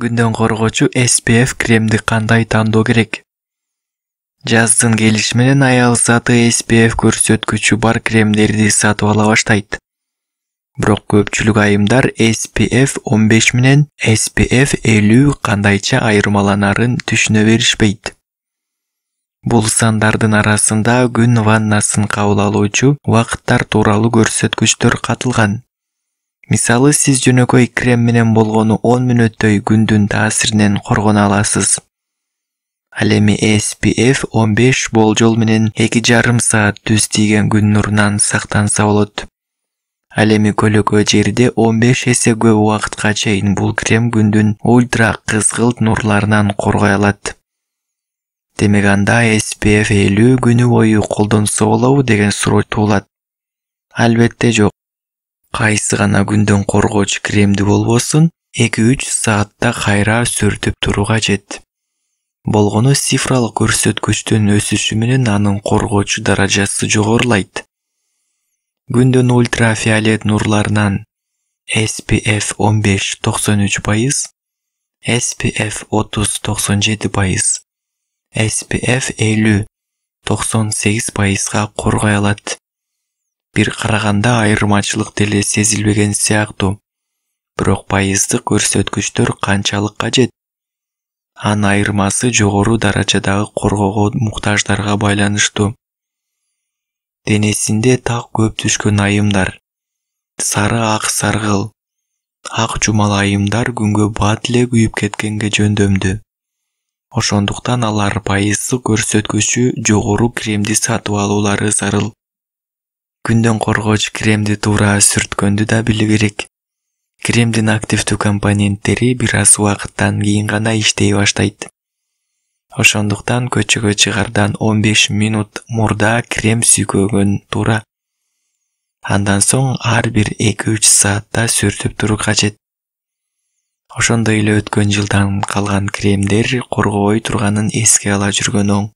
Güндөн коргоочу SPF кремди кандай тандоо керек? Жаздын келиши менен аял заты SPF көрсөткүчү бар кремдерди сатып ала баштайт. Бирок көпчүлүк айымдар SPF 15 менен SPF 50 кандайча айырмаланарын түшүнө беришпейт. Бул сандардын арасында күн ваннасын кабыл алуучу убакыттар тууралуу көрсөткүчтөр катылган. Мисалы, сиз жөнөкөй крем менен болгону 10 мүнөттөй күндүн таасиринен коргоно аласыз. Ал эми SPF 15 болжол менен 2,5 саат түз тийген күн нурунан сактанса болот. Ал эми көлөкө жерде 15 эсе көп убакытка чейин бул крем күндүн ультра кызгылт нурларынан коргой алат. Демек анда SPF 50 күнү бою колдонсо болобу деген суроо туулат. Албетте жок. Кайсы гана күндөн коргоочу кремди болбосун, 2-3 саатта кайра сүртүп туруу кажет. Болгону цифралык көрсөткүчтүн өсүшү менен анын коргоочу даражасы жогорулайт. Күндүн ультрафиолет нурларынан SPF 15 93%, SPF 30 97%, SPF 50 98%га коргой алат. Бир караганда айырмачылык деле сезилбеген сыяктуу. Бирок пайыздык көрсөткүчтөр канчалык кажет? Анын айырмасы жогору даражадагы коргоого муктаждарга байланыштуу. Денесинде так көп түшкөн айымдар, сары ак саргыл, ак жумал айымдар күнгө бат эле күйүп кеткенге жөндөмдүү. Ошондуктан алар пайыздык көрсөткүчү жогору кремди сатып алуулары зарыл. Күндөн коргоочу кремди туура сүрткөндү да билүү керек. Кремдин активдүү компоненттери бир аз убакыттан кийин гана иштей баштайт. Ошондуктан көчөгө чыгардан 15 мүнөт мурда крем сүйкөгөн туура. Андан соң ар бир 2-3 саатта сүртүп туруу кажет. Ошондой эле өткөн жылдан калган кремдер коргобой турганын эске ала жүргөн оң.